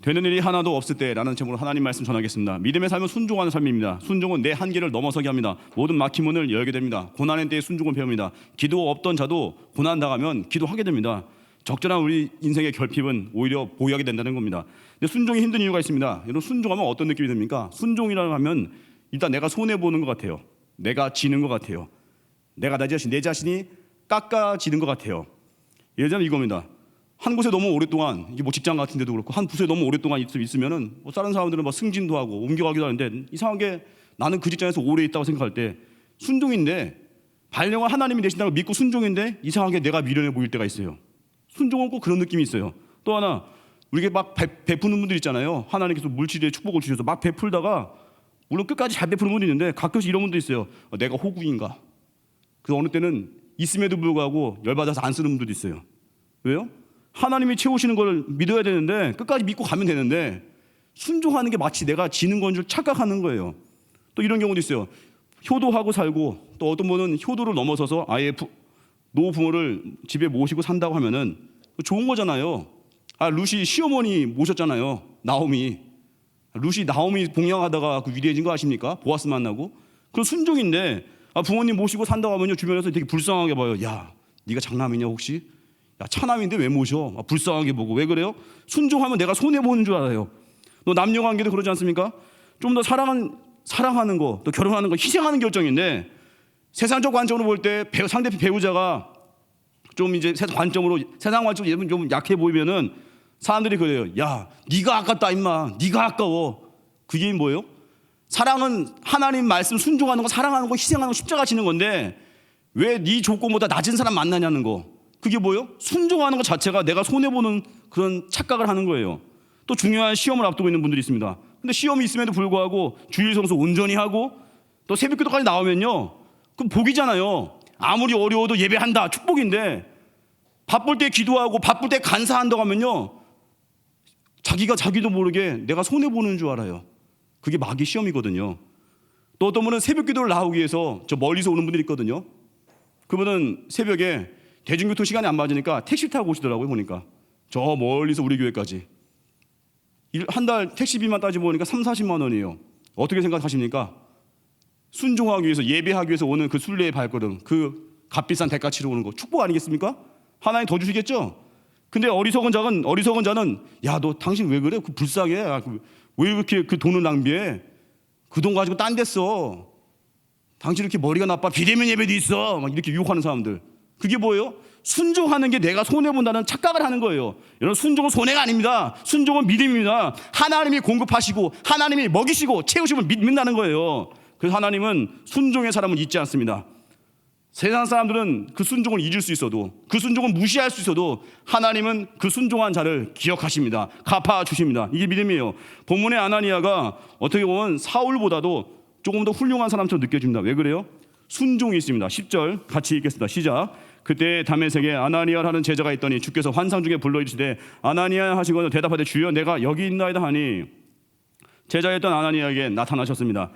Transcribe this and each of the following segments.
되는 일이 하나도 없을 때라는 제목으로 하나님 말씀 전하겠습니다. 믿음의 삶은 순종하는 삶입니다. 순종은 내 한계를 넘어서게 합니다. 모든 막힌 문을 열게 됩니다. 고난의 때에 순종을 배웁니다. 기도 없던 자도 고난 당하면 기도하게 됩니다. 적절한 우리 인생의 결핍은 오히려 보유하게 된다는 겁니다. 근데 순종이 힘든 이유가 있습니다. 여러분, 순종하면 어떤 느낌이 듭니까? 순종이라고 하면 일단 내가 손해보는 것 같아요. 내가 지는 것 같아요. 내가 내 자신이 깎아지는 것 같아요. 예를 들면 이겁니다. 한 곳에 너무 오랫동안, 이게 뭐 직장 같은 데도 그렇고 한 부서에 너무 오랫동안 있으면은 뭐 다른 사람들은 막 승진도 하고 옮겨가기도 하는데, 이상하게 나는 그 직장에서 오래 있다고 생각할 때 순종인데, 발령을 하나님이 내신다고 믿고 순종인데 이상하게 내가 미련해 보일 때가 있어요. 순종은 꼭 그런 느낌이 있어요. 또 하나, 우리가 막 베푸는 분들 있잖아요. 하나님께서 물질의 축복을 주셔서 막 베풀다가 물론 끝까지 잘 베푸는 분도 있는데 가끔씩 이런 분도 있어요. 내가 호구인가? 그 어느 때는 있음에도 불구하고 열받아서 안 쓰는 분들도 있어요. 왜요? 하나님이 채우시는 걸 믿어야 되는데, 끝까지 믿고 가면 되는데 순종하는 게 마치 내가 지는 건 줄 착각하는 거예요. 또 이런 경우도 있어요. 효도하고 살고, 또 어떤 분은 효도를 넘어서서 아예 노부모를 집에 모시고 산다고 하면은 좋은 거잖아요. 루시 시어머니 모셨잖아요. 나오미 봉양하다가 그 위대해진 거 아십니까? 보아스 만나고. 그건 순종인데, 부모님 모시고 산다고 하면요, 주변에서 되게 불쌍하게 봐요. 야, 네가 장남이냐 혹시? 야, 차남인데 왜 모셔? 불쌍하게 보고. 왜 그래요? 순종하면 내가 손해보는 줄 알아요. 또 남녀관계도 그러지 않습니까? 좀 더 사랑하는 거, 또 결혼하는 거 희생하는 결정인데, 세상적 관점으로 볼 때 상대편 배우자가 좀 이제 세상 관점으로 좀 약해 보이면은 사람들이 그래요. 야, 네가 아깝다 임마. 네가 아까워. 그게 뭐예요? 사랑은 하나님 말씀 순종하는 거, 사랑하는 거, 희생하는 거, 십자가 지는 건데 왜 네 조건보다 낮은 사람 만나냐는 거. 그게 뭐예요? 순종하는 것 자체가 내가 손해보는 그런 착각을 하는 거예요. 또 중요한 시험을 앞두고 있는 분들이 있습니다. 근데 시험이 있음에도 불구하고 주일 성수 온전히 하고 또 새벽기도까지 나오면요, 그럼 복이잖아요. 아무리 어려워도 예배한다, 축복인데, 바쁠 때 기도하고 바쁠 때 간사한다고 하면요, 자기도 모르게 내가 손해보는 줄 알아요. 그게 마귀 시험이거든요. 또 어떤 분은 새벽기도를 나오기 위해서 저 멀리서 오는 분들이 있거든요. 그분은 새벽에 대중교통 시간이 안 맞으니까 택시 타고 오시더라고요. 보니까 저 멀리서 우리 교회까지 한 달 택시비만 따지고 보니까 30-40만 원이에요. 어떻게 생각하십니까? 순종하기 위해서, 예배하기 위해서 오는 그 순례의 발걸음, 그 값비싼 대가 치러 오는 거 축복 아니겠습니까? 하나님 더 주시겠죠? 근데 어리석은 자는 야, 너 당신 왜 그래? 그 불쌍해. 왜 이렇게 그 돈을 낭비해? 그 돈 가지고 딴 데 써. 당신 이렇게 머리가 나빠. 비대면 예배도 있어. 막 이렇게 유혹하는 사람들. 그게 뭐예요? 순종하는 게 내가 손해본다는 착각을 하는 거예요. 여러분, 순종은 손해가 아닙니다. 순종은 믿음입니다. 하나님이 공급하시고 하나님이 먹이시고 채우시면 믿는다는 거예요. 그래서 하나님은 순종의 사람은 잊지 않습니다. 세상 사람들은 그 순종을 잊을 수 있어도, 그 순종을 무시할 수 있어도 하나님은 그 순종한 자를 기억하십니다. 갚아주십니다. 이게 믿음이에요. 본문의 아나니아가 어떻게 보면 사울보다도 조금 더 훌륭한 사람처럼 느껴집니다. 왜 그래요? 순종이 있습니다. 10절 같이 읽겠습니다. 시작. 그때 다메섹에 아나니아라는 제자가 있더니 주께서 환상 중에 불러 이르시되 아나니아 하시거늘 대답하되 주여 내가 여기 있나이다 하니 제자였던 아나니아에게 나타나셨습니다.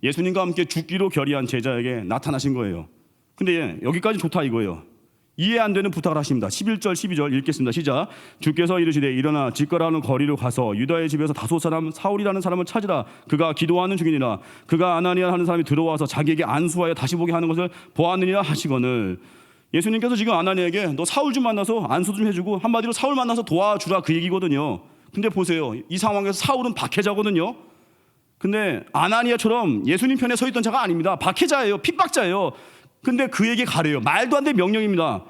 예수님과 함께 죽기로 결의한 제자에게 나타나신 거예요. 근데 여기까지 좋다 이거예요. 이해 안 되는 부탁을 하십니다. 11절 12절 읽겠습니다. 시작. 주께서 이르시되 일어나 직거라는 거리로 가서 유다의 집에서 다소 사람 사울이라는 사람을 찾으라. 그가 기도하는 중이니라. 그가 아나니아 하는 사람이 들어와서 자기에게 안수하여 다시 보게 하는 것을 보았느니라 하시거늘. 예수님께서 지금 아나니아에게 너 사울 좀 만나서 안수 좀 해주고, 한마디로 사울 만나서 도와주라, 그 얘기거든요. 근데 보세요, 이 상황에서 사울은 박해자거든요. 근데 아나니아처럼 예수님 편에 서 있던 자가 아닙니다. 박해자예요. 핍박자예요. 근데 그에게 가래요. 말도 안 되는 명령입니다.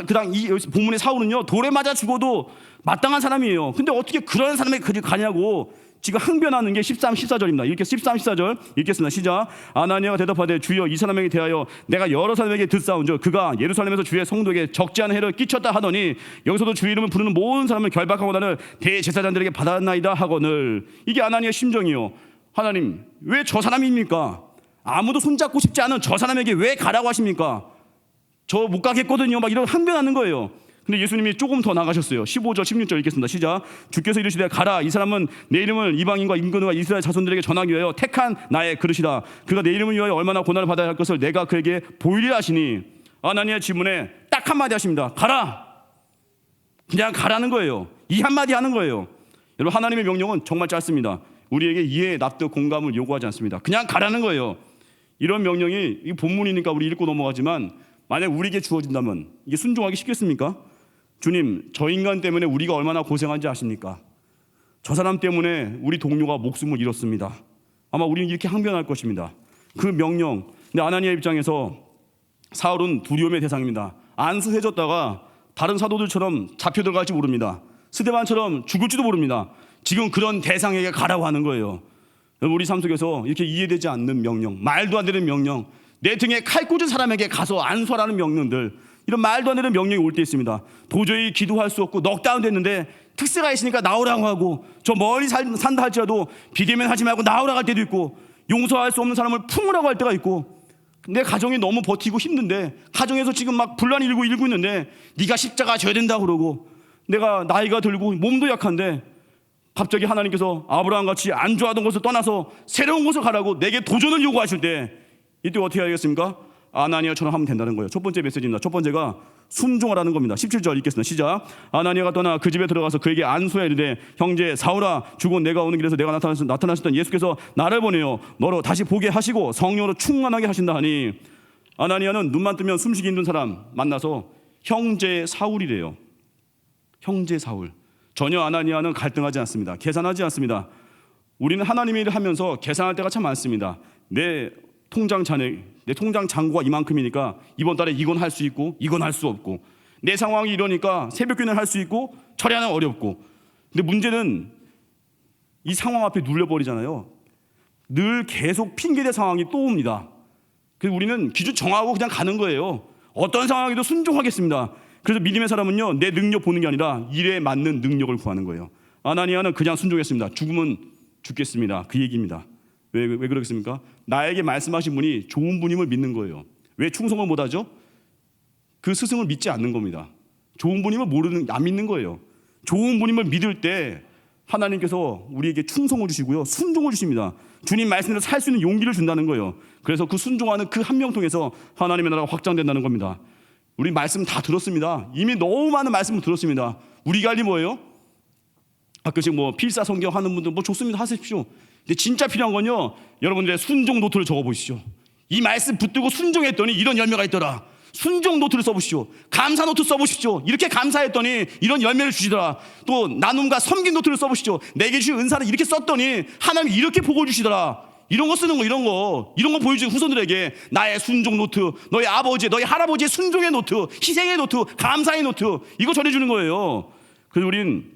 그당 이 본문의 사울은요, 돌에 맞아 죽어도 마땅한 사람이에요. 근데 어떻게 그런 사람에게 그리 가냐고 지금 항변하는 게 13, 14절입니다. 이렇게 13, 14절 읽겠습니다. 시작. 아나니아가 대답하되 주여 이 사람에게 대하여 내가 여러 사람에게 듣사온즉 그가 예루살렘에서 주의 성도에게 적지 않은 해를 끼쳤다 하더니 여기서도 주의 이름을 부르는 모든 사람을 결박하고나를 대제사장들에게 받았나이다 하거늘. 이게 아나니아의 심정이요. 하나님, 왜 저 사람입니까? 아무도 손잡고 싶지 않은 저 사람에게 왜 가라고 하십니까? 저 못 가겠거든요. 막 이런 항변하는 거예요. 근데 예수님이 조금 더 나가셨어요. 15절 16절 읽겠습니다. 시작. 주께서 이르시되 가라. 이 사람은 내 이름을 이방인과 임금과 이스라엘 자손들에게 전하기 위하여 택한 나의 그릇이다. 그가 내 이름을 위하여 얼마나 고난을 받아야 할 것을 내가 그에게 보이리라 하시니. 아나니아 질문에 딱 한마디 하십니다. 가라. 그냥 가라는 거예요. 이 한마디 하는 거예요. 여러분, 하나님의 명령은 정말 짧습니다. 우리에게 이해, 납득, 공감을 요구하지 않습니다. 그냥 가라는 거예요. 이런 명령이, 이 본문이니까 우리 읽고 넘어가지만 만약 우리에게 주어진다면 이게 순종하기 쉽겠습니까? 주님, 저 인간 때문에 우리가 얼마나 고생한지 아십니까? 저 사람 때문에 우리 동료가 목숨을 잃었습니다. 아마 우리는 이렇게 항변할 것입니다. 그 명령, 근데 아나니아 입장에서 사울은 두려움의 대상입니다. 안수해졌다가 다른 사도들처럼 잡혀 들어갈지 모릅니다. 스데반처럼 죽을지도 모릅니다. 지금 그런 대상에게 가라고 하는 거예요. 우리 삶 속에서 이렇게 이해되지 않는 명령, 말도 안 되는 명령, 내 등에 칼 꽂은 사람에게 가서 안수하라는 명령들, 이런 말도 안 되는 명령이 올 때 있습니다. 도저히 기도할 수 없고 넉다운 됐는데 특세가 있으니까 나오라고 하고, 저 멀리 산다 할지라도 비대면 하지 말고 나오라고 할 때도 있고, 용서할 수 없는 사람을 품으라고 할 때가 있고, 내 가정이 너무 버티고 힘든데, 가정에서 지금 막 분란이 일고 있는데 네가 십자가 져야 된다고 그러고, 내가 나이가 들고 몸도 약한데 갑자기 하나님께서 아브라함같이 안 좋아하던 곳을 떠나서 새로운 곳을 가라고 내게 도전을 요구하실 때, 이때 어떻게 하겠습니까? 아나니아처럼 하면 된다는 거예요. 첫 번째 메시지입니다. 첫 번째가 순종하라는 겁니다. 17절 읽겠습니다. 시작. 아나니아가 떠나 그 집에 들어가서 그에게 안수해 이르되, 형제 사울아, 죽은 내가 오는 길에서 내가 나타나셨던 예수께서 나를 보내어 너로 다시 보게 하시고 성령으로 충만하게 하신다 하니, 아나니아는 눈만 뜨면 숨쉬기 힘든 사람 만나서 형제 사울이래요. 형제 사울. 전혀 아나니아는 갈등하지 않습니다. 계산하지 않습니다. 우리는 하나님의 일을 하면서 계산할 때가 참 많습니다. 내 통장 잔고가 이만큼이니까 이번 달에 이건 할 수 있고 이건 할 수 없고, 내 상황이 이러니까 새벽기도는 할 수 있고 철야는 어렵고. 근데 문제는 이 상황 앞에 눌려버리잖아요. 늘 계속 핑계대 상황이 또 옵니다. 그래서 우리는 기준 정하고 그냥 가는 거예요. 어떤 상황에도 순종하겠습니다. 그래서 믿음의 사람은요, 내 능력 보는 게 아니라 일에 맞는 능력을 구하는 거예요. 아나니아는 그냥 순종했습니다. 죽으면 죽겠습니다. 그 얘기입니다. 왜 그러겠습니까? 나에게 말씀하신 분이 좋은 분임을 믿는 거예요. 왜 충성을 못하죠? 그 스승을 믿지 않는 겁니다. 좋은 분임을 안 믿는 거예요. 좋은 분임을 믿을 때 하나님께서 우리에게 충성을 주시고요, 순종을 주십니다. 주님 말씀대로 살 수 있는 용기를 준다는 거예요. 그래서 그 순종하는 그 한 명 통해서 하나님의 나라가 확장된다는 겁니다. 우리 말씀 다 들었습니다. 이미 너무 많은 말씀을 들었습니다. 우리가 할 일이 뭐예요? 가끔씩 필사 성경 하는 분들 좋습니다, 하십시오. 근데 진짜 필요한 건요, 여러분들의 순종 노트를 적어보시죠. 이 말씀 붙들고 순종했더니 이런 열매가 있더라. 순종 노트를 써보시죠. 감사 노트 써보십시오. 이렇게 감사했더니 이런 열매를 주시더라. 또 나눔과 섬긴 노트를 써보시죠. 내게 주신 은사를 이렇게 썼더니 하나님이 이렇게 복을 주시더라. 이런 거 쓰는 거, 이런 거 보여주는 후손들에게 나의 순종 노트, 너희 아버지, 너희 할아버지의 순종의 노트, 희생의 노트, 감사의 노트, 이거 전해주는 거예요. 그래서 우린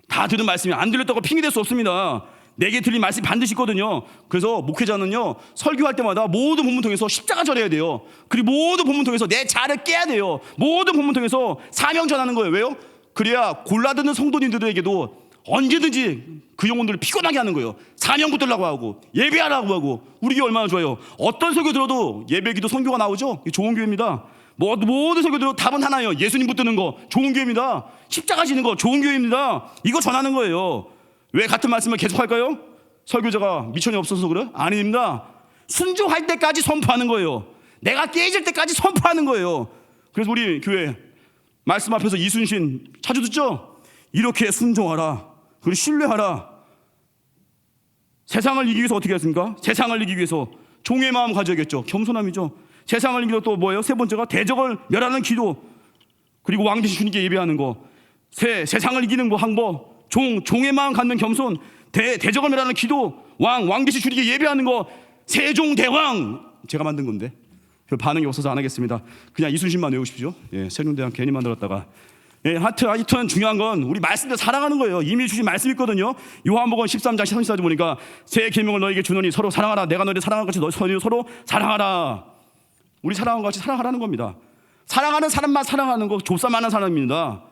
다 들은 말씀이 안 들렸다고 핑계댈 수 없습니다. 내게 들린 말씀이 반드시 있거든요. 그래서 목회자는요, 설교할 때마다 모든 본문 통해서 십자가 전해야 돼요. 그리고 모든 본문 통해서 내 자아를 깨야 돼요. 모든 본문 통해서 사명 전하는 거예요. 왜요? 그래야 골라듣는 성도님들에게도 언제든지 그 영혼들을 피곤하게 하는 거예요. 사명 붙들라고 하고 예배하라고 하고. 우리 교회 얼마나 좋아요. 어떤 설교 들어도 예배기도 선교가 나오죠. 좋은 교회입니다. 모든 설교 들어도 답은 하나예요. 예수님 붙드는 거 좋은 교회입니다. 십자가 지는 거 좋은 교회입니다. 이거 전하는 거예요. 왜 같은 말씀을 계속 할까요? 설교자가 미천이 없어서 그래요? 아닙니다. 순종할 때까지 선포하는 거예요. 내가 깨질 때까지 선포하는 거예요. 그래서 우리 교회 말씀 앞에서 이순신 자주 듣죠? 이렇게 순종하라, 그리고 신뢰하라. 세상을 이기기 위해서 어떻게 했습니까? 세상을 이기기 위해서 종의 마음 가져야겠죠. 겸손함이죠. 세상을 이기기 위해서 또 뭐예요? 세 번째가 대적을 멸하는 기도, 그리고 왕 대신 주님께 예배하는 거. 세상을 이기는 방법, 종의 마음 갖는 겸손, 대적을 멸하는 기도, 왕 대신 주님께 예배하는 거, 세종대왕. 제가 만든 건데 별 반응이 없어서 안 하겠습니다. 그냥 이순신만 외우십시오. 세종대왕 괜히 만들었다가. 하여튼 중요한 건 우리 말씀대로 살아가는 거예요. 이미 주신 말씀이 있거든요. 요한복음 13장 34절 보니까 새 계명을 너에게 주노니 서로 사랑하라. 내가 너희를 사랑한 같이 너희 서로 사랑하라. 우리 사랑한 것 같이 사랑하라는 겁니다. 사랑하는 사람만 사랑하는 거 좁쌀만한 사람입니다.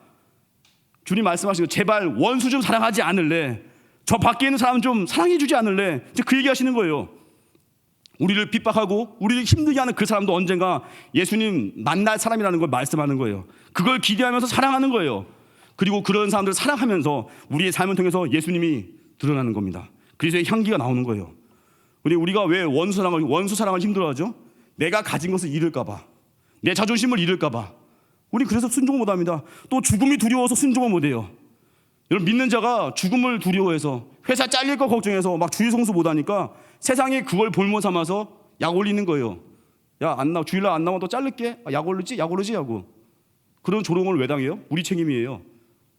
주님 말씀하시고 제발 원수 좀 사랑하지 않을래? 저 밖에 있는 사람 좀 사랑해 주지 않을래? 이제 그 얘기 하시는 거예요. 우리를 핍박하고 우리를 힘들게 하는 그 사람도 언젠가 예수님 만날 사람이라는 걸 말씀하는 거예요. 그걸 기대하면서 사랑하는 거예요. 그리고 그런 사람들을 사랑하면서 우리의 삶을 통해서 예수님이 드러나는 겁니다. 그리스도의 향기가 나오는 거예요. 우리가 왜 원수 사랑을 힘들어하죠? 내가 가진 것을 잃을까 봐, 내 자존심을 잃을까 봐. 우리 그래서 순종을 못합니다. 또 죽음이 두려워서 순종을 못해요. 여러분, 믿는 자가 죽음을 두려워해서 회사 잘릴 거 걱정해서 막 주일 성수 못하니까 세상이 그걸 볼모 삼아서 약 올리는 거예요. 야, 안 나와, 주일날 안 나와, 너 자를게. 약 오르지 하고. 그런 조롱을 왜 당해요? 우리 책임이에요.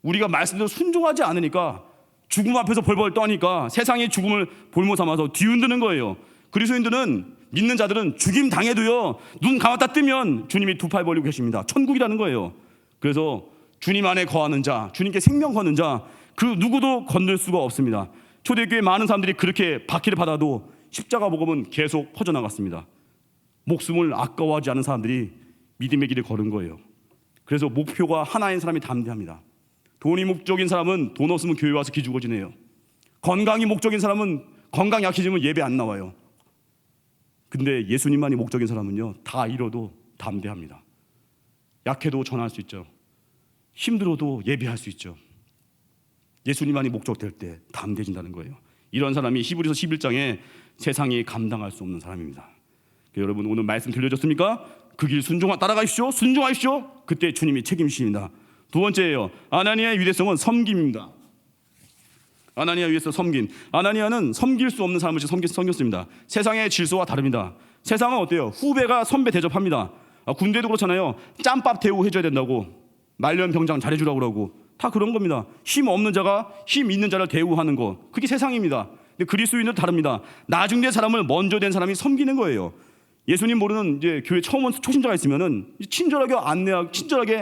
우리가 말씀대로 순종하지 않으니까, 죽음 앞에서 벌벌 떠니까 세상의 죽음을 볼모 삼아서 뒤흔드는 거예요. 그리스도인들은, 믿는 자들은 죽임 당해도요, 눈 감았다 뜨면 주님이 두 팔 벌리고 계십니다. 천국이라는 거예요. 그래서 주님 안에 거하는 자, 주님께 생명 거는 자, 그 누구도 건들 수가 없습니다. 초대교회 많은 사람들이 그렇게 박해를 받아도 십자가 복음은 계속 퍼져나갔습니다. 목숨을 아까워하지 않은 사람들이 믿음의 길을 걸은 거예요. 그래서 목표가 하나인 사람이 담대합니다. 돈이 목적인 사람은 돈 없으면 교회 와서 기죽어 지내요. 건강이 목적인 사람은 건강 약해지면 예배 안 나와요. 근데 예수님만이 목적인 사람은요, 다 잃어도 담대합니다. 약해도 전할 수 있죠. 힘들어도 예배할 수 있죠. 예수님만이 목적될 때 담대해진다는 거예요. 이런 사람이 히브리서 11장에 세상이 감당할 수 없는 사람입니다. 여러분, 오늘 말씀 들려졌습니까? 그 길 따라가십시오. 순종하십시오. 그때 주님이 책임지십니다. 두 번째예요. 아나니아의 위대성은 섬김입니다. 아나니아 위에서 섬긴. 아나니아는 섬길 수 없는 사람을 섬겼습니다. 세상의 질서와 다릅니다. 세상은 어때요? 후배가 선배 대접합니다. 군대도 그렇잖아요. 짬밥 대우해줘야 된다고, 말년 병장 잘해주라고 그러고, 다 그런 겁니다. 힘 없는 자가 힘 있는 자를 대우하는 거, 그게 세상입니다. 근데 그리스도인은 다릅니다. 나중된 사람을 먼저 된 사람이 섬기는 거예요. 예수님 모르는 이제 교회 처음 온 초신자가 있으면은 친절하게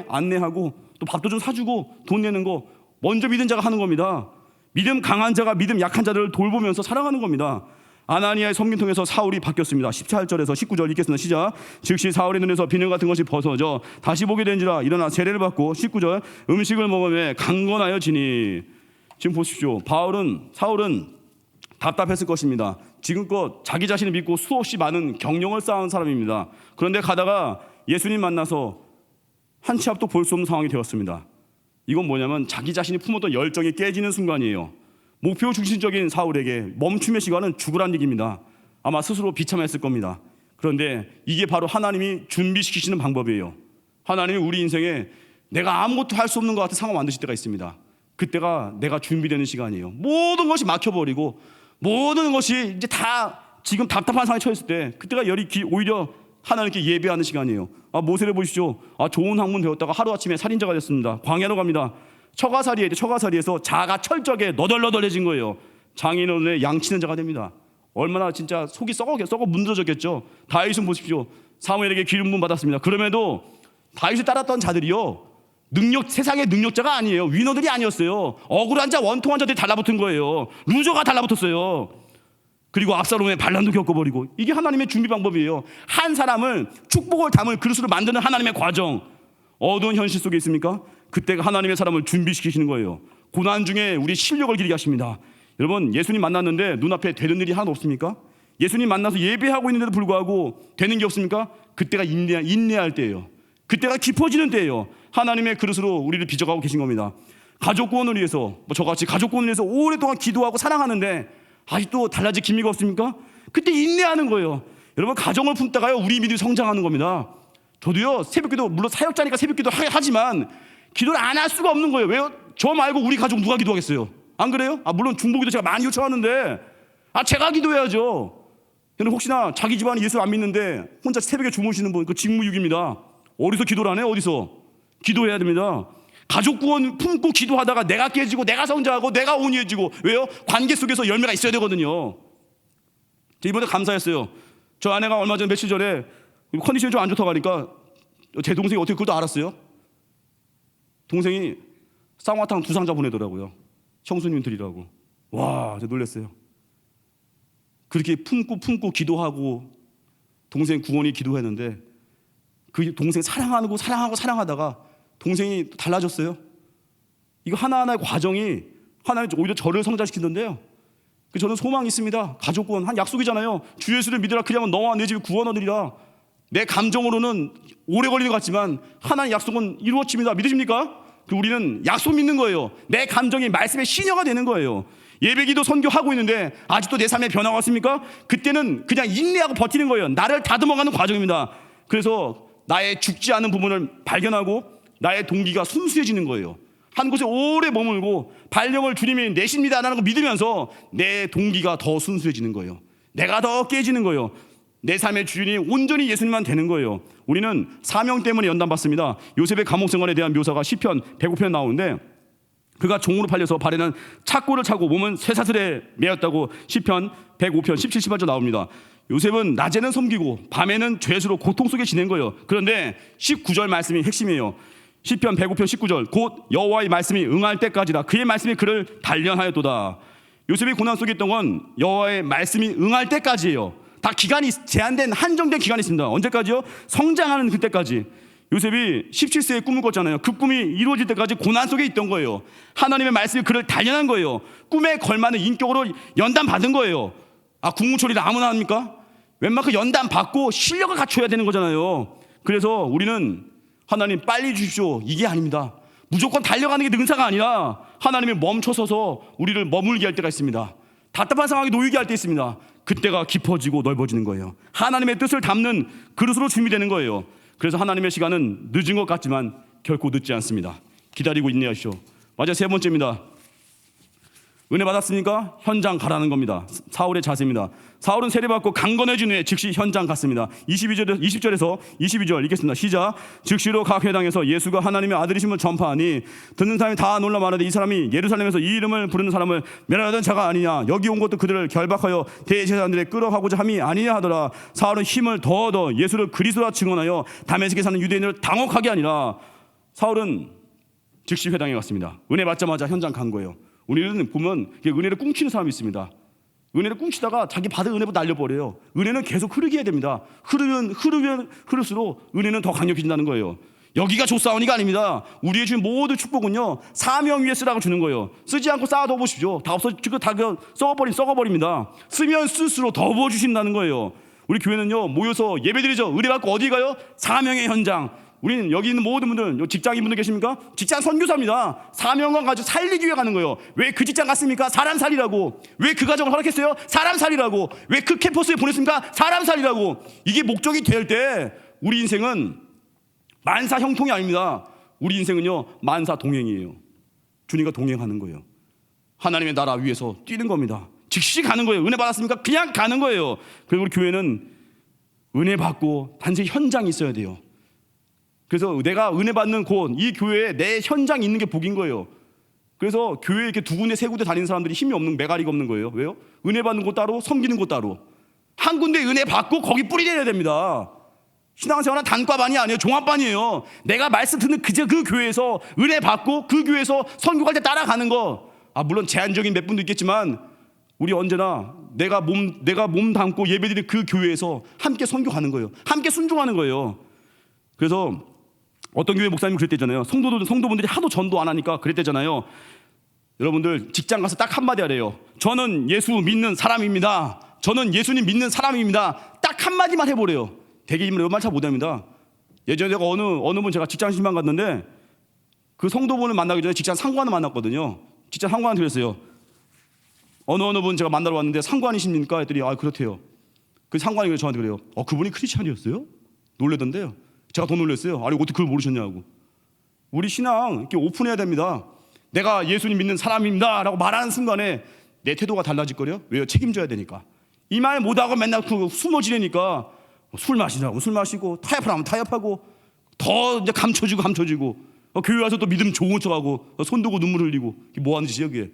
안내하고 또 밥도 좀 사주고 돈 내는 거 먼저 믿은 자가 하는 겁니다. 믿음 강한 자가 믿음 약한 자를 돌보면서 살아가는 겁니다. 아나니아의 섬김 통해서 사울이 바뀌었습니다. 18절에서 19절 읽겠습니다. 시작. 즉시 사울의 눈에서 비늘 같은 것이 벗어져 다시 보게 된지라 일어나 세례를 받고, 19절, 음식을 먹으며 강건하여지니. 지금 보십시오. 사울은 답답했을 것입니다. 지금껏 자기 자신을 믿고 수없이 많은 경력을 쌓은 사람입니다. 그런데 가다가 예수님 만나서 한 치 앞도 볼 수 없는 상황이 되었습니다. 이건 뭐냐면 자기 자신이 품었던 열정이 깨지는 순간이에요. 목표 중심적인 사울에게 멈춤의 시간은 죽으란 얘기입니다. 아마 스스로 비참했을 겁니다. 그런데 이게 바로 하나님이 준비시키시는 방법이에요. 하나님이 우리 인생에 내가 아무것도 할 수 없는 것 같은 상황 만드실 때가 있습니다. 그때가 내가 준비되는 시간이에요. 모든 것이 막혀버리고 모든 것이 이제 다 지금 답답한 상황에 처했을 때, 그때가 오히려 하나님께 예배하는 시간이에요. 모세를 보십시오. 좋은 학문 배웠다가 하루아침에 살인자가 됐습니다. 광야로 갑니다. 처가살이에서 자가 철저하게 너덜너덜해진 거예요. 장인어른의 양치는 자가 됩니다. 얼마나 진짜 속이 썩어 문드러졌겠죠. 다윗은 보십시오. 사무엘에게 기름 부음 받았습니다. 그럼에도 다윗을 따랐던 자들이요, 세상의 능력자가 아니에요. 위너들이 아니었어요. 억울한 자, 원통한 자들이 달라붙은 거예요. 루저가 달라붙었어요. 그리고 압살롬의 반란도 겪어버리고. 이게 하나님의 준비 방법이에요. 한 사람을 축복을 담을 그릇으로 만드는 하나님의 과정. 어두운 현실 속에 있습니까? 그때가 하나님의 사람을 준비시키시는 거예요. 고난 중에 우리 실력을 기르게 하십니다. 여러분, 예수님 만났는데 눈앞에 되는 일이 하나도 없습니까? 예수님 만나서 예배하고 있는데도 불구하고 되는 게 없습니까? 그때가 인내할 때예요. 그때가 깊어지는 때예요. 하나님의 그릇으로 우리를 빚어가고 계신 겁니다. 가족 구원을 위해서, 저같이 가족 구원을 위해서 오랫동안 기도하고 사랑하는데 아직도 달라질 기미가 없습니까? 그때 인내하는 거예요. 여러분, 가정을 품다가요, 우리 믿음이 성장하는 겁니다. 저도요, 새벽기도, 물론 사역자니까 새벽기도 하지만 기도를 안 할 수가 없는 거예요. 왜요? 저 말고 우리 가족 누가 기도하겠어요? 안 그래요? 물론 중보기도 제가 많이 요청하는데 제가 기도해야죠. 근데 혹시나 자기 집안이 예수 안 믿는데 혼자 새벽에 주무시는 분, 그 직무유기입니다. 어디서 기도를 안 해요? 어디서? 기도해야 됩니다. 가족 구원 품고 기도하다가 내가 깨지고 내가 성장하고 내가 온유해지고. 왜요? 관계 속에서 열매가 있어야 되거든요. 이번에 감사했어요. 저 아내가 얼마 전에 며칠 전에 컨디션이 좀 안 좋다고 하니까 제 동생이 어떻게 그걸 또 알았어요? 동생이 쌍화탕 2상자 보내더라고요. 형수님 드리라고. 와, 제가 놀랐어요. 그렇게 품고 기도하고 동생 구원이 기도했는데 그 동생 사랑하다가 동생이 달라졌어요. 이거 하나하나의 과정이 하나님 오히려 저를 성장시키는데요. 저는 소망이 있습니다. 가족 구원 한 약속이잖아요. 주 예수를 믿으라 그리하면 너와 내 집이 구원 얻으리라. 내 감정으로는 오래 걸리는 것 같지만 하나님의 약속은 이루어집니다. 믿으십니까? 우리는 약속 믿는 거예요. 내 감정이 말씀의 시녀가 되는 거예요. 예배기도 선교하고 있는데 아직도 내 삶에 변화가 없습니까? 그때는 그냥 인내하고 버티는 거예요. 나를 다듬어가는 과정입니다. 그래서 나의 죽지 않은 부분을 발견하고 나의 동기가 순수해지는 거예요. 한 곳에 오래 머물고 발령을 주님이 내십니다라는 걸 믿으면서 내 동기가 더 순수해지는 거예요. 내가 더 깨지는 거예요. 내 삶의 주인이 온전히 예수님만 되는 거예요. 우리는 사명 때문에 연단받습니다. 요셉의 감옥 생활에 대한 묘사가 시편 105편 나오는데, 그가 종으로 팔려서 발에는 착고를 차고 몸은 쇠사슬에 매였다고 시편 105편 17, 18절 나옵니다. 요셉은 낮에는 섬기고 밤에는 죄수로 고통 속에 지낸 거예요. 그런데 19절 말씀이 핵심이에요. 시편 105편 19절, 곧 여호와의 말씀이 응할 때까지다. 그의 말씀이 그를 단련하였도다. 요셉이 고난 속에 있던 건 여호와의 말씀이 응할 때까지예요. 다 기간이 제한된, 한정된 기간이 있습니다. 언제까지요? 성장하는 그때까지. 요셉이 17세에 꿈을 꿨잖아요. 그 꿈이 이루어질 때까지 고난 속에 있던 거예요. 하나님의 말씀이 그를 단련한 거예요. 꿈에 걸맞는 인격으로 연단 받은 거예요. 국무처리를 아무나 합니까? 웬만큼 연단 받고 실력을 갖춰야 되는 거잖아요. 그래서 우리는 하나님 빨리 주십시오, 이게 아닙니다. 무조건 달려가는 게 능사가 아니라 하나님이 멈춰서서 우리를 머물게 할 때가 있습니다. 답답한 상황에 놓이게 할 때 있습니다. 그때가 깊어지고 넓어지는 거예요. 하나님의 뜻을 담는 그릇으로 준비되는 거예요. 그래서 하나님의 시간은 늦은 것 같지만 결코 늦지 않습니다. 기다리고 인내하시오. 맞아, 세 번째입니다. 은혜 받았으니까 현장 가라는 겁니다. 사울의 자세입니다. 사울은 세례받고 강건해진 후에 즉시 현장 갔습니다. 20절에서 22절 읽겠습니다. 시작. 즉시로 각 회당에서 예수가 하나님의 아들이심을 전파하니 듣는 사람이 다 놀라 말하되, 이 사람이 예루살렘에서 이 이름을 부르는 사람을 멸하던 자가 아니냐. 여기 온 것도 그들을 결박하여 대제사장들에 끌어가고자 함이 아니냐 하더라. 사울은 힘을 더 얻어 예수를 그리스도라 증언하여 다메섹에 사는 유대인을 당혹하게 하니라. 사울은 즉시 회당에 갔습니다. 은혜 받자마자 현장 간 거예요. 우리는 보면 은혜를 꿍치는 사람이 있습니다. 은혜를 꿍치다가 자기 받은 은혜보다 날려버려요. 은혜는 계속 흐르게 해야 됩니다. 흐르면 흐를수록 은혜는 더 강력해진다는 거예요. 여기가 좋사오니가 아닙니다. 우리의 주신 모든 축복은요, 사명 위에 쓰라고 주는 거예요. 쓰지 않고 쌓아둬 보십시오. 다 썩어버립니다. 쓰면 쓸수록 더 부어주신다는 거예요. 우리 교회는요, 모여서 예배드리죠. 은혜 받고 어디 가요? 사명의 현장. 우리는 여기 있는 모든 분들, 직장인분들 계십니까? 직장 선교사입니다. 사명감 가지고 살리기 위해 가는 거예요. 왜 그 직장 갔습니까? 사람 살리라고. 왜 그 가정을 허락했어요? 사람 살리라고. 왜 그 캠퍼스에 보냈습니까? 사람 살리라고. 이게 목적이 될 때 우리 인생은 만사 형통이 아닙니다. 우리 인생은요, 만사 동행이에요. 주님과 동행하는 거예요. 하나님의 나라 위에서 뛰는 겁니다. 즉시 가는 거예요. 은혜 받았습니까? 그냥 가는 거예요. 그리고 우리 교회는 은혜 받고 단지 현장이 있어야 돼요. 그래서 내가 은혜 받는 곳, 이 교회에 내 현장이 있는 게 복인 거예요. 그래서 교회에 이렇게 두 군데 세 군데 다니는 사람들이 힘이 없는, 메가리가 없는 거예요. 왜요? 은혜 받는 곳 따로, 섬기는 곳 따로. 한 군데 은혜 받고 거기 뿌리 내야 됩니다. 신앙생활은 단과반이 아니에요. 종합반이에요. 내가 말씀 듣는 그 교회에서 은혜 받고 그 교회에서 선교할 때 따라가는 거. 물론 제한적인 몇 분도 있겠지만 우리 언제나 내가 몸 담고 예배드리는 그 교회에서 함께 선교하는 거예요. 함께 순종하는 거예요. 그래서 어떤 교회 목사님이 그랬대잖아요. 성도분들이 하도 전도 안 하니까 그랬대잖아요. 여러분들 직장 가서 딱 한마디 하래요. 저는 예수 믿는 사람입니다. 저는 예수님 믿는 사람입니다. 딱 한마디만 해보래요. 대개인은 이런 말 잘 못합니다. 예전에 제가 어느 분 제가 직장 신방 갔는데 그 성도분을 만나기 전에 직장 상관을 만났거든요. 직장 상관한테 그랬어요. 어느 분 제가 만나러 왔는데 상관이십니까? 했더니 그렇대요. 그 상관이 저한테 그래요. 그분이 크리스찬이었어요? 놀라던데요. 제가 더 놀랐어요. 어떻게 그걸 모르셨냐고. 우리 신앙 이렇게 오픈해야 됩니다. 내가 예수님 믿는 사람입니다 라고 말하는 순간에 내 태도가 달라질 거래요. 왜요? 책임져야 되니까. 이 말 못하고 맨날 숨어 지내니까 술 마시자고 술 마시고 타협하면 타협하고 더 이제 감춰지고 교회 와서 또 믿음 좋은 척하고 손 들고 눈물 흘리고 이게 뭐 하는 짓이에요 그게.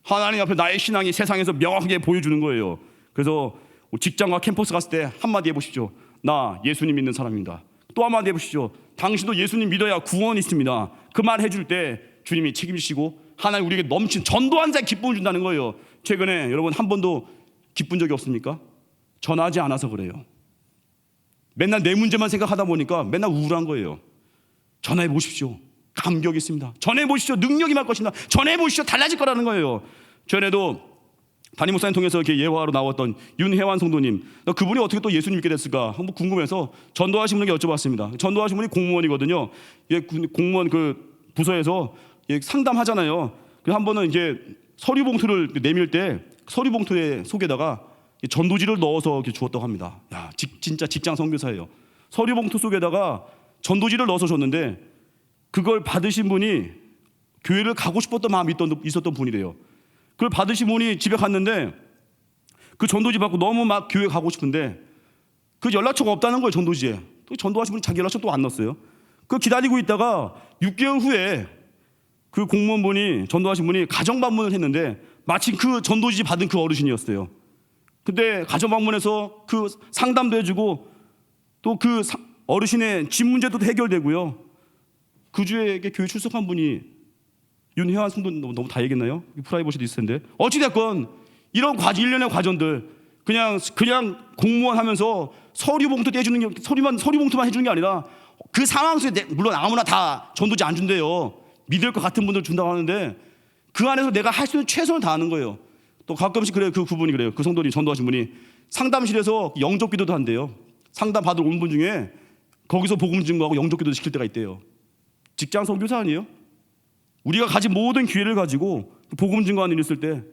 하나님 앞에 나의 신앙이 세상에서 명확하게 보여주는 거예요. 그래서 직장과 캠퍼스 갔을 때 한마디 해보십시오. 나 예수님 믿는 사람입니다. 또 한마디 해보시죠. 당신도 예수님 믿어야 구원이 있습니다. 그 말 해줄 때 주님이 책임지시고 하나님 우리에게 넘친 전도한 자의 기쁨을 준다는 거예요. 최근에 여러분 한 번도 기쁜 적이 없습니까? 전하지 않아서 그래요. 맨날 내 문제만 생각하다 보니까 맨날 우울한 거예요. 전화해 보십시오. 감격이 있습니다. 전해 보십시오. 능력이 말 것입니다. 전해 보십시오. 달라질 거라는 거예요. 전에도 담임 목사님 통해서 이렇게 예화로 나왔던 윤혜환 성도님, 그분이 어떻게 또 예수님 믿게 됐을까 한번 궁금해서 전도하신 분에게 여쭤봤습니다. 전도하신 분이 공무원이거든요. 공무원 그 부서에서 상담하잖아요. 그래서 한 번은 이제 서류 봉투를 내밀 때 서류 봉투의 속에다가 전도지를 넣어서 이렇게 주었다고 합니다. 진짜 직장 선교사예요. 서류 봉투 속에다가 전도지를 넣어서 줬는데 그걸 받으신 분이 교회를 가고 싶었던 마음이 있었던 분이래요. 그걸 받으신 분이 집에 갔는데 그 전도지 받고 너무 막 교회 가고 싶은데 그 연락처가 없다는 거예요. 전도지에. 또 전도하신 분이 자기 연락처 또 안 넣었어요. 그 기다리고 있다가 6개월 후에 그 공무원분이, 전도하신 분이 가정 방문을 했는데 마침 그 전도지 받은 그 어르신이었어요. 근데 가정 방문해서 그 상담도 해주고 또 그 어르신의 집 문제도 해결되고요. 그 주에 교회 출석한 분이 윤혜환 성도, 너무 다 얘기했나요? 프라이버시도 있을 텐데. 어찌됐건 이런 일련의 과정들, 그냥 공무원 하면서 서류 봉투 떼주는 게, 서류 봉투만 해주는 게 아니라 그 상황 속에, 물론 아무나 다 전도지 안 준대요. 믿을 것 같은 분들 준다고 하는데 그 안에서 내가 할 수 있는 최선을 다하는 거예요. 또 가끔씩 그래요. 그 그분이 그래요. 그 성도님, 전도하신 분이 상담실에서 영접 기도도 한대요. 상담 받으러 온 분 중에 거기서 복음 증거하고 영접 기도 시킬 때가 있대요. 직장 선교사 아니에요? 우리가 가진 모든 기회를 가지고 복음 증거하는 일 있을 때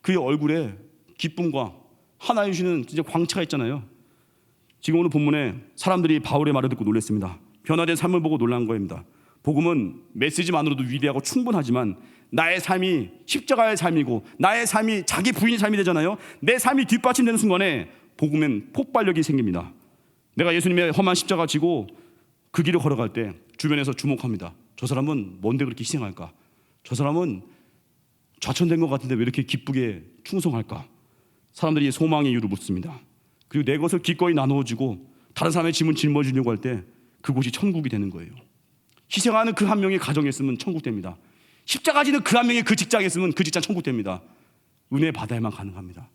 그의 얼굴에 기쁨과 하나님 주시는 진짜 광채가 있잖아요. 지금 오늘 본문에 사람들이 바울의 말을 듣고 놀랐습니다. 변화된 삶을 보고 놀란 거입니다. 복음은 메시지만으로도 위대하고 충분하지만 나의 삶이 십자가의 삶이고 나의 삶이 자기 부인의 삶이 되잖아요. 내 삶이 뒷받침되는 순간에 복음엔 폭발력이 생깁니다. 내가 예수님의 험한 십자가 지고 그 길을 걸어갈 때 주변에서 주목합니다. 저 사람은 뭔데 그렇게 희생할까? 저 사람은 좌천된 것 같은데 왜 이렇게 기쁘게 충성할까? 사람들이 소망의 이유를 묻습니다. 그리고 내 것을 기꺼이 나누어주고 다른 사람의 짐을 짊어지려고 할 때 그곳이 천국이 되는 거예요. 희생하는 그 한 명의 가정에 있으면 천국 됩니다. 십자가 지는 그 한 명의 그 직장에 있으면 그 직장 천국 됩니다. 은혜 받아야만 가능합니다.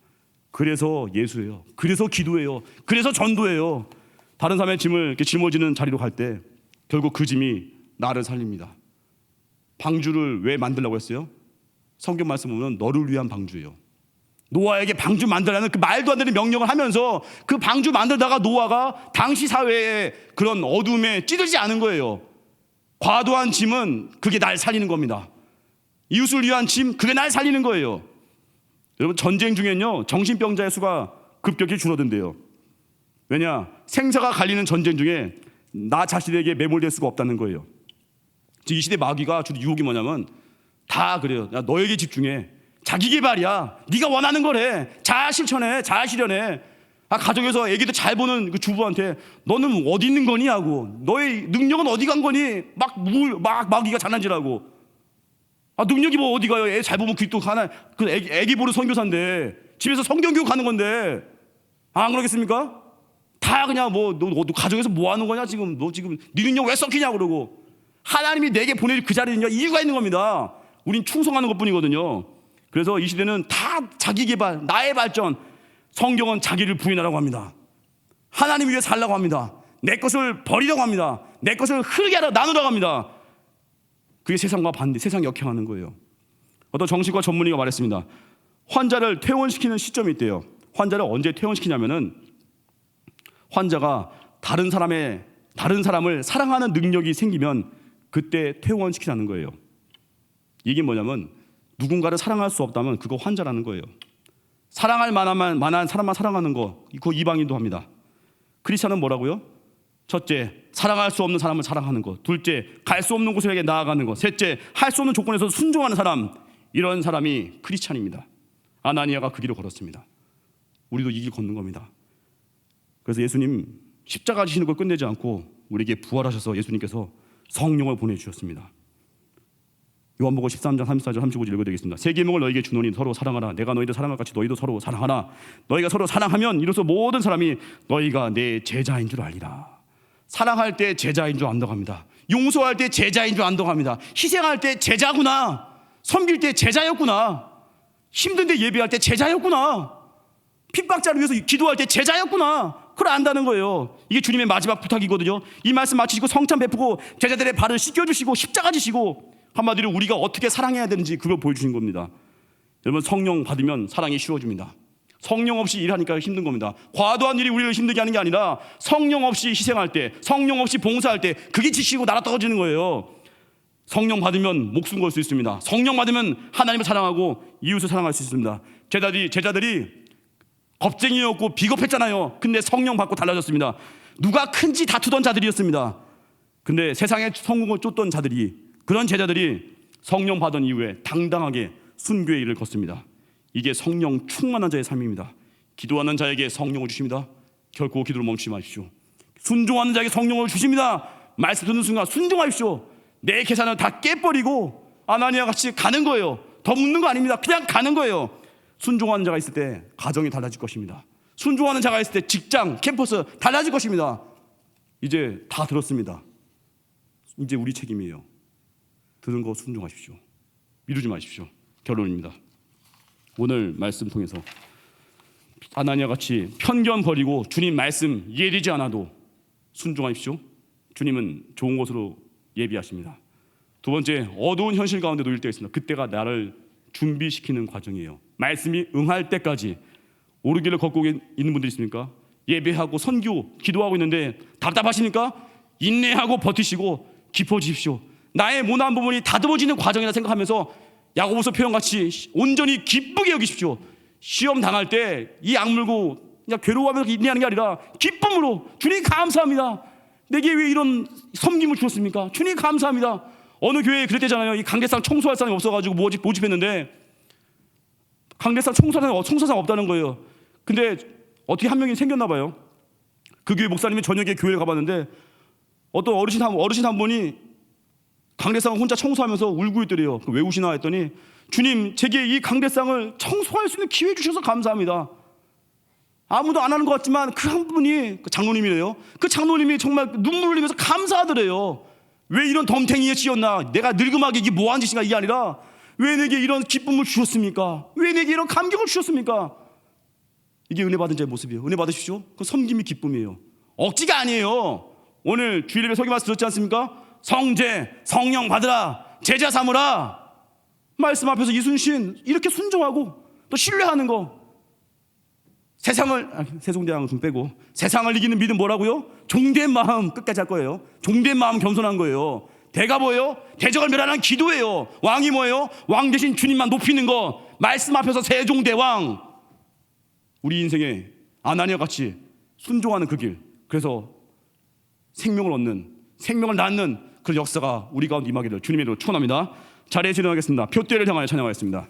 그래서 예수예요. 그래서 기도예요. 그래서 전도예요. 다른 사람의 짐을 이렇게 짊어지는 자리로 갈 때 결국 그 짐이 나를 살립니다. 방주를 왜 만들려고 했어요? 성경 말씀 보면 너를 위한 방주예요. 노아에게 방주 만들라는 그 말도 안 되는 명령을 하면서 그 방주 만들다가 노아가 당시 사회의 그런 어둠에 찌들지 않은 거예요. 과도한 짐은 그게 날 살리는 겁니다. 이웃을 위한 짐, 그게 날 살리는 거예요. 여러분, 전쟁 중엔요 정신병자의 수가 급격히 줄어든대요. 왜냐? 생사가 갈리는 전쟁 중에 나 자신에게 매몰될 수가 없다는 거예요. 이 시대 마귀가 주로 유혹이 뭐냐면 다 그래요. 야, 너에게 집중해. 자기 개발이야. 네가 원하는 거래. 자아 실천해. 자아 실현해. 가정에서 애기도 잘 보는 그 주부한테 너는 어디 있는 거니 하고, 너의 능력은 어디 간 거니 막 마귀가 장난질하고, 능력이 뭐 어디 가요? 애 잘 보면 그또 하나 그 애기 보는 선교사인데 집에서 성경 교육 하는 건데 안 그러겠습니까? 다 그냥 너 가정에서 뭐 하는 거냐 지금, 너 지금 네 능력 왜 썩히냐 그러고, 하나님이 내게 보내줄 그 자리는요 이유가 있는 겁니다. 우린 충성하는 것뿐이거든요. 그래서 이 시대는 다 자기 개발, 나의 발전. 성경은 자기를 부인하라고 합니다. 하나님 위해 살라고 합니다. 내 것을 버리라고 합니다. 내 것을 흐르게 하라, 나누라고 합니다. 그게 세상과 반대, 세상이 역행하는 거예요. 어떤 정신과 전문의가 말했습니다. 환자를 퇴원시키는 시점이 있대요. 환자를 언제 퇴원시키냐면은 환자가 다른 사람을 사랑하는 능력이 생기면 그때 퇴원시키라는 거예요. 이게 뭐냐면 누군가를 사랑할 수 없다면 그거 환자라는 거예요. 사랑할 만한 사람만 사랑하는 거, 그거 이방인도 합니다. 크리스찬은 뭐라고요? 첫째, 사랑할 수 없는 사람을 사랑하는 것. 둘째, 갈 수 없는 곳에게 나아가는 것. 셋째, 할 수 없는 조건에서 순종하는 사람. 이런 사람이 크리스찬입니다. 아나니아가 그 길을 걸었습니다. 우리도 이 길 걷는 겁니다. 그래서 예수님 십자가 지시는 걸 끝내지 않고 우리에게 부활하셔서 예수님께서 성령을 보내주셨습니다. 요한복음 13장 34절 35절 읽어드리겠습니다. 새 계명을 너에게 주노니 서로 사랑하라. 내가 너희를 사랑할 같이 너희도 서로 사랑하라. 너희가 서로 사랑하면 이로써 모든 사람이 너희가 내 제자인 줄 알리라. 사랑할 때 제자인 줄 안다고 합니다. 용서할 때 제자인 줄 안다고 합니다. 희생할 때 제자구나. 섬길 때 제자였구나. 힘든데 예배할 때 제자였구나. 핍박자를 위해서 기도할 때 제자였구나. 그걸 안다는 거예요. 이게 주님의 마지막 부탁이거든요. 이 말씀 마치시고 성찬 베푸고 제자들의 발을 씻겨주시고 십자가 지시고, 한마디로 우리가 어떻게 사랑해야 되는지 그걸 보여주신 겁니다. 여러분, 성령 받으면 사랑이 쉬워집니다. 성령 없이 일하니까 힘든 겁니다. 과도한 일이 우리를 힘들게 하는 게 아니라 성령 없이 희생할 때, 성령 없이 봉사할 때 그게 지치고 날아 떨어지는 거예요. 성령 받으면 목숨 걸 수 있습니다. 성령 받으면 하나님을 사랑하고 이웃을 사랑할 수 있습니다. 제자들이 겁쟁이였고 비겁했잖아요. 근데 성령 받고 달라졌습니다. 누가 큰지 다투던 자들이었습니다. 근데 세상의 성공을 쫓던 자들이, 그런 제자들이 성령 받은 이후에 당당하게 순교의 일을 걷습니다. 이게 성령 충만한 자의 삶입니다. 기도하는 자에게 성령을 주십니다. 결코 기도를 멈추지 마십시오. 순종하는 자에게 성령을 주십니다. 말씀 듣는 순간 순종하십시오. 내 계산을 다 깨버리고 아나니아 같이 가는 거예요. 더 묻는 거 아닙니다. 그냥 가는 거예요. 순종하는 자가 있을 때 가정이 달라질 것입니다. 순종하는 자가 있을 때 직장, 캠퍼스 달라질 것입니다. 이제 다 들었습니다. 이제 우리 책임이에요. 들은 거 순종하십시오. 미루지 마십시오. 결론입니다. 오늘 말씀 통해서 아나니아 같이 편견 버리고 주님 말씀 이해되지 않아도 순종하십시오. 주님은 좋은 것으로 예비하십니다. 두 번째, 어두운 현실 가운데 놓일 때가 있습니다. 그때가 나를 준비시키는 과정이에요. 말씀이 응할 때까지. 오르기를 걷고 있는 분들 있습니까? 예배하고 선교, 기도하고 있는데 답답하시니까 인내하고 버티시고 깊어지십시오. 나의 모난 부분이 다듬어지는 과정이라 생각하면서 야고보서 표현같이 온전히 기쁘게 여기십시오. 시험 당할 때 이 악물고 그냥 괴로워하면서 인내하는 게 아니라 기쁨으로 주님 감사합니다. 내게 왜 이런 섬김을 주셨습니까? 주님 감사합니다. 어느 교회에 그랬대잖아요. 이 강대상 청소할 사람이 없어가지고 모집했는데 강대상 청소할 사람 없다는 거예요. 근데 어떻게 한 명이 생겼나 봐요. 그 교회 목사님이 저녁에 교회를 가봤는데 어떤 어르신 한 분이 강대상을 혼자 청소하면서 울고 있더래요. 왜 우시나 했더니 주님, 제게 이 강대상을 청소할 수 있는 기회 주셔서 감사합니다. 아무도 안 하는 것 같지만 그 한 분이 장로님이래요. 그 장로님이 정말 눈물을 흘리면서 감사하더래요. 왜 이런 덤탱이에 씌었나? 내가 늙음하게 이게 뭐한 짓인가? 이게 아니라 왜 내게 이런 기쁨을 주셨습니까? 왜 내게 이런 감격을 주셨습니까? 이게 은혜 받은 자의 모습이에요. 은혜 받으십시오. 그 섬김이 기쁨이에요. 억지가 아니에요. 오늘 주일예배 설교 말씀 들었지 않습니까? 성제, 성령 받으라, 제자 삼으라. 말씀 앞에서 이순신 이렇게 순종하고 또 신뢰하는 거. 세종대왕을 좀 빼고 세상을 이기는 믿음 뭐라고요? 종된 마음 끝까지 할 거예요. 종된 마음 겸손한 거예요. 대가 뭐예요? 대적을 멸하는 기도예요. 왕이 뭐예요? 왕 대신 주님만 높이는 거. 말씀 앞에서 세종대왕. 우리 인생에 아나니아 같이 순종하는 그 길. 그래서 생명을 얻는, 생명을 낳는 그 역사가 우리 가운데 임하기를 주님의 이름으로 축원합니다. 자리에 진행하겠습니다. 표대를 향하여 찬양하겠습니다.